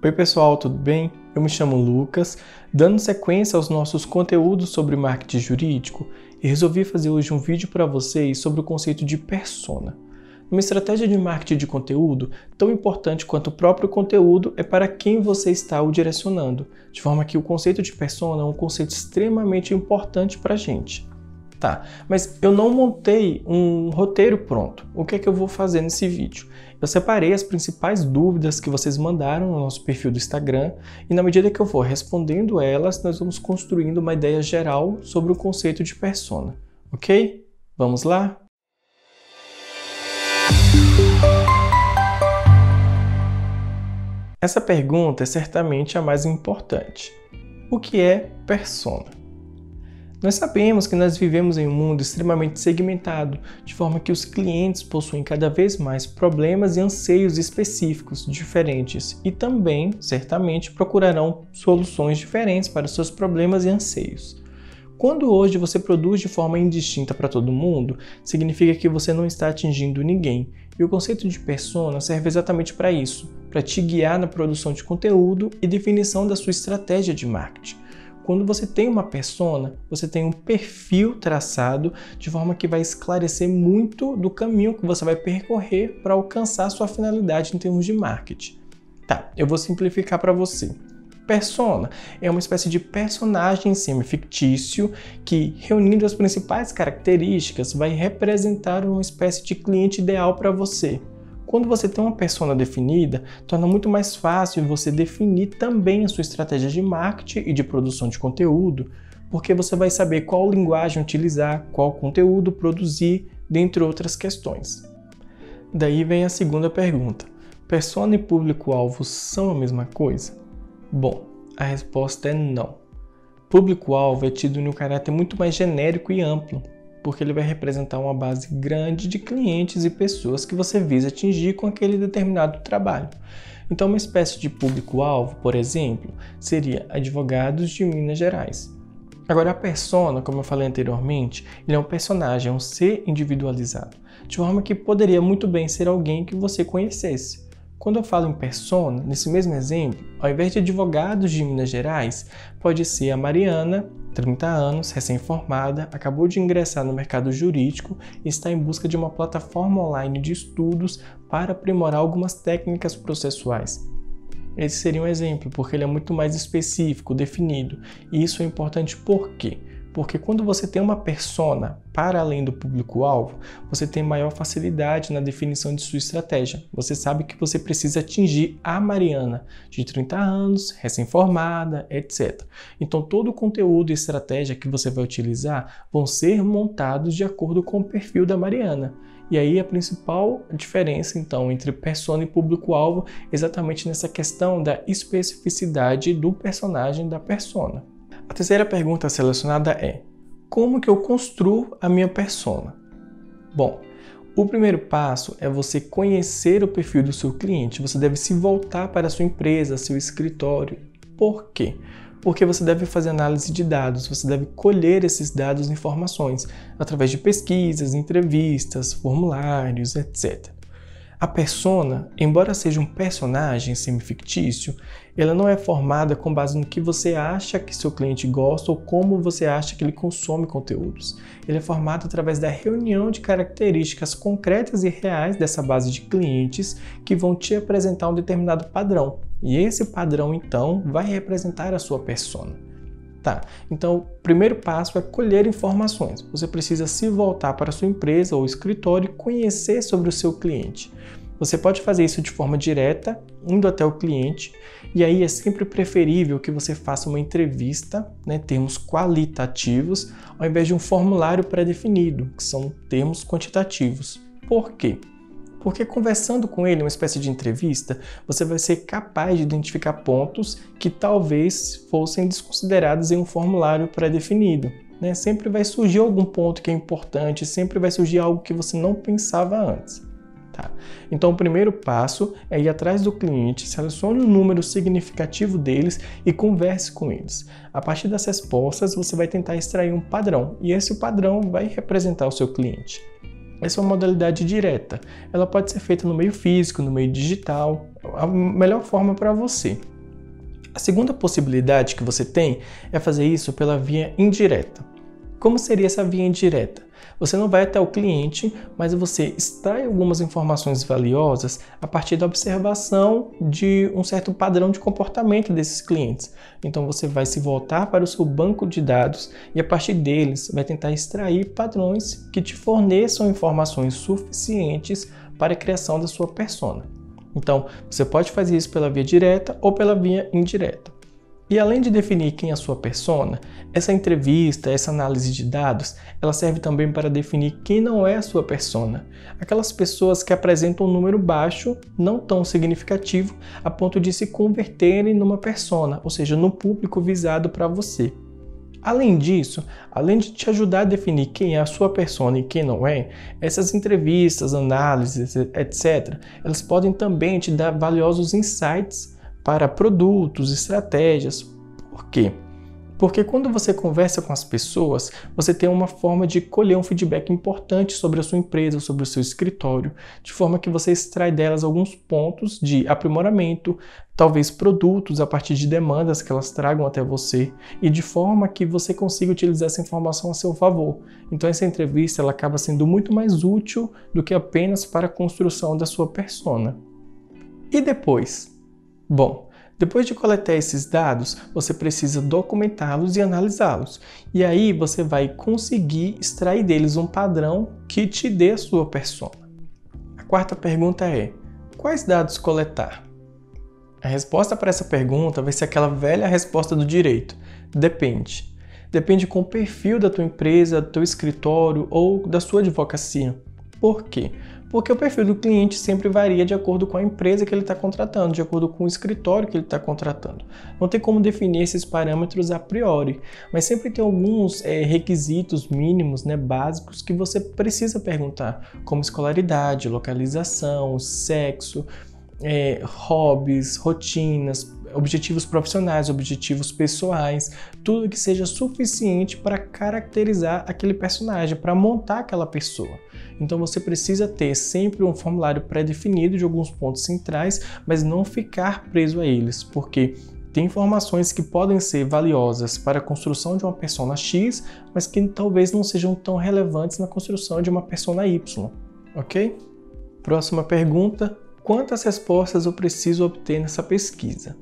Oi pessoal, tudo bem? Eu me chamo Lucas, dando sequência aos nossos conteúdos sobre marketing jurídico, e resolvi fazer hoje um vídeo para vocês sobre o conceito de persona. Uma estratégia de marketing de conteúdo, tão importante quanto o próprio conteúdo, é para quem você está o direcionando, de forma que o conceito de persona é um conceito extremamente importante para a gente. Tá, mas eu não montei um roteiro pronto. O que é que eu vou fazer nesse vídeo? Eu separei as principais dúvidas que vocês mandaram no nosso perfil do Instagram e na medida que eu for respondendo elas, nós vamos construindo uma ideia geral sobre o conceito de persona, ok? Vamos lá? Essa pergunta é certamente a mais importante. O que é persona? Nós sabemos que nós vivemos em um mundo extremamente segmentado, de forma que os clientes possuem cada vez mais problemas e anseios específicos, diferentes, e também, certamente, procurarão soluções diferentes para os seus problemas e anseios. Quando hoje você produz de forma indistinta para todo mundo, significa que você não está atingindo ninguém, e o conceito de persona serve exatamente para isso, para te guiar na produção de conteúdo e definição da sua estratégia de marketing. Quando você tem uma persona, você tem um perfil traçado de forma que vai esclarecer muito do caminho que você vai percorrer para alcançar a sua finalidade em termos de marketing. Tá, eu vou simplificar para você. Persona é uma espécie de personagem semi-fictício que, reunindo as principais características, vai representar uma espécie de cliente ideal para você. Quando você tem uma persona definida, torna muito mais fácil você definir também a sua estratégia de marketing e de produção de conteúdo, porque você vai saber qual linguagem utilizar, qual conteúdo produzir, dentre outras questões. Daí vem a segunda pergunta. Persona e público-alvo são a mesma coisa? Bom, a resposta é não. Público-alvo é tido em um caráter muito mais genérico e amplo, porque ele vai representar uma base grande de clientes e pessoas que você visa atingir com aquele determinado trabalho. Então, uma espécie de público-alvo, por exemplo, seria advogados de Minas Gerais. Agora, a persona, como eu falei anteriormente, ele é um personagem, é um ser individualizado, de forma que poderia muito bem ser alguém que você conhecesse. Quando eu falo em persona, nesse mesmo exemplo, ao invés de advogados de Minas Gerais, pode ser a Mariana, 30 anos, recém-formada, acabou de ingressar no mercado jurídico e está em busca de uma plataforma online de estudos para aprimorar algumas técnicas processuais. Esse seria um exemplo, porque ele é muito mais específico, definido. E isso é importante por quê? Porque quando você tem uma persona para além do público-alvo, você tem maior facilidade na definição de sua estratégia. Você sabe que você precisa atingir a Mariana, de 30 anos, recém-formada, etc. Então, todo o conteúdo e estratégia que você vai utilizar vão ser montados de acordo com o perfil da Mariana. E aí a principal diferença, então, entre persona e público-alvo é exatamente nessa questão da especificidade do personagem da persona. A terceira pergunta selecionada é: como que eu construo a minha persona? Bom, o primeiro passo é você conhecer o perfil do seu cliente. Você deve se voltar para a sua empresa, seu escritório. Por quê? Porque você deve fazer análise de dados, você deve colher esses dados e informações através de pesquisas, entrevistas, formulários, etc. A persona, embora seja um personagem semi-fictício, ela não é formada com base no que você acha que seu cliente gosta ou como você acha que ele consome conteúdos. Ele é formado através da reunião de características concretas e reais dessa base de clientes que vão te apresentar um determinado padrão. E esse padrão, então, vai representar a sua persona. Tá, então o primeiro passo é colher informações. Você precisa se voltar para a sua empresa ou escritório e conhecer sobre o seu cliente. Você pode fazer isso de forma direta, indo até o cliente, e aí é sempre preferível que você faça uma entrevista, termos qualitativos, ao invés de um formulário pré-definido, que são termos quantitativos. Por quê? Porque conversando com ele, uma espécie de entrevista, você vai ser capaz de identificar pontos que talvez fossem desconsiderados em um formulário pré-definido. Sempre vai surgir algum ponto que é importante, sempre vai surgir algo que você não pensava antes. Tá? Então, o primeiro passo é ir atrás do cliente, selecione um número significativo deles e converse com eles. A partir das respostas, você vai tentar extrair um padrão, e esse padrão vai representar o seu cliente. Essa é uma modalidade direta. Ela pode ser feita no meio físico, no meio digital, a melhor forma para você. A segunda possibilidade que você tem é fazer isso pela via indireta. Como seria essa via indireta? Você não vai até o cliente, mas você extrai algumas informações valiosas a partir da observação de um certo padrão de comportamento desses clientes. Então você vai se voltar para o seu banco de dados e a partir deles vai tentar extrair padrões que te forneçam informações suficientes para a criação da sua persona. Então você pode fazer isso pela via direta ou pela via indireta. E além de definir quem é a sua persona, essa entrevista, essa análise de dados, ela serve também para definir quem não é a sua persona. Aquelas pessoas que apresentam um número baixo, não tão significativo, a ponto de se converterem numa persona, ou seja, no público visado para você. Além disso, além de te ajudar a definir quem é a sua persona e quem não é, essas entrevistas, análises, etc., elas podem também te dar valiosos insights para produtos, estratégias. Por quê? Porque quando você conversa com as pessoas, você tem uma forma de colher um feedback importante sobre a sua empresa, sobre o seu escritório, de forma que você extrai delas alguns pontos de aprimoramento, talvez produtos a partir de demandas que elas tragam até você, e de forma que você consiga utilizar essa informação a seu favor. Então essa entrevista ela acaba sendo muito mais útil do que apenas para a construção da sua persona. E depois? Bom, depois de coletar esses dados, você precisa documentá-los e analisá-los. E aí você vai conseguir extrair deles um padrão que te dê a sua persona. A quarta pergunta é: quais dados coletar? A resposta para essa pergunta vai ser aquela velha resposta do direito: depende. Depende com o perfil da tua empresa, do teu escritório ou da sua advocacia. Por quê? Porque o perfil do cliente sempre varia de acordo com a empresa que ele está contratando, de acordo com o escritório que ele está contratando. Não tem como definir esses parâmetros a priori, mas sempre tem alguns requisitos mínimos, básicos, que você precisa perguntar, como escolaridade, localização, sexo, hobbies, rotinas, objetivos profissionais, objetivos pessoais, tudo que seja suficiente para caracterizar aquele personagem, para montar aquela pessoa. Então você precisa ter sempre um formulário pré-definido de alguns pontos centrais, mas não ficar preso a eles, porque tem informações que podem ser valiosas para a construção de uma persona X, mas que talvez não sejam tão relevantes na construção de uma persona Y, ok? Próxima pergunta: quantas respostas eu preciso obter nessa pesquisa?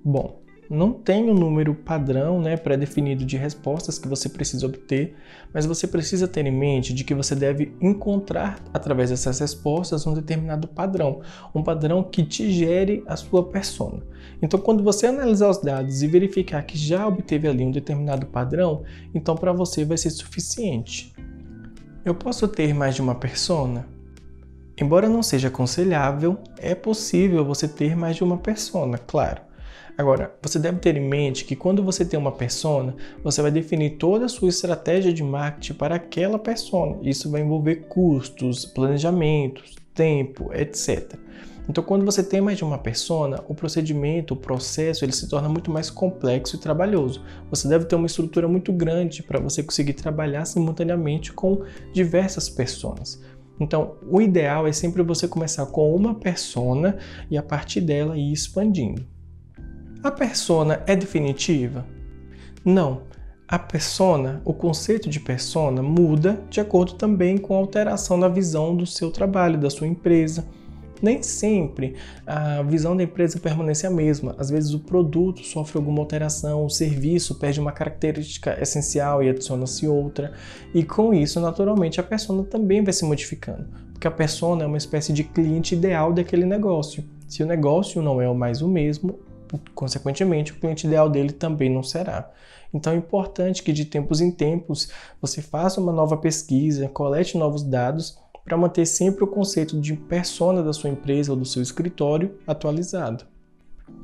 Bom, não tem um número padrão, pré-definido de respostas que você precisa obter, mas você precisa ter em mente de que você deve encontrar, através dessas respostas, um determinado padrão, um padrão que te gere a sua persona. Então, quando você analisar os dados e verificar que já obteve ali um determinado padrão, então para você vai ser suficiente. Eu posso ter mais de uma persona? Embora não seja aconselhável, é possível você ter mais de uma persona, claro. Agora, você deve ter em mente que quando você tem uma persona, você vai definir toda a sua estratégia de marketing para aquela persona. Isso vai envolver custos, planejamentos, tempo, etc. Então, quando você tem mais de uma persona, o procedimento, o processo, ele se torna muito mais complexo e trabalhoso. Você deve ter uma estrutura muito grande para você conseguir trabalhar simultaneamente com diversas personas. Então, o ideal é sempre você começar com uma persona e a partir dela ir expandindo. A persona é definitiva? Não. A persona, o conceito de persona, muda de acordo também com a alteração da visão do seu trabalho, da sua empresa. Nem sempre a visão da empresa permanece a mesma. Às vezes o produto sofre alguma alteração, o serviço perde uma característica essencial e adiciona-se outra. E com isso, naturalmente, a persona também vai se modificando. Porque a persona é uma espécie de cliente ideal daquele negócio. Se o negócio não é mais o mesmo, consequentemente, o cliente ideal dele também não será. Então é importante que de tempos em tempos você faça uma nova pesquisa, colete novos dados para manter sempre o conceito de persona da sua empresa ou do seu escritório atualizado.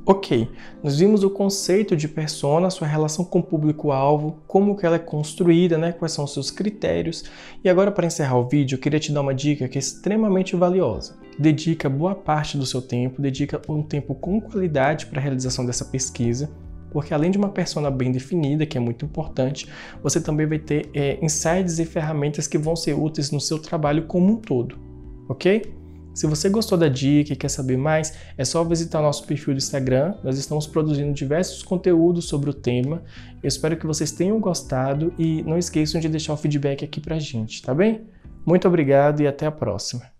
Ok, nós vimos o conceito de persona, sua relação com o público-alvo, como que ela é construída, quais são os seus critérios. E agora, para encerrar o vídeo, eu queria te dar uma dica que é extremamente valiosa. Dedica boa parte do seu tempo, dedica um tempo com qualidade para a realização dessa pesquisa. porque além de uma persona bem definida, que é muito importante, você também vai ter insights e ferramentas que vão ser úteis no seu trabalho como um todo, ok? Se você gostou da dica e quer saber mais, é só visitar nosso perfil do Instagram. Nós estamos produzindo diversos conteúdos sobre o tema. Eu espero que vocês tenham gostado e não esqueçam de deixar o feedback aqui pra gente, tá bem? Muito obrigado e até a próxima.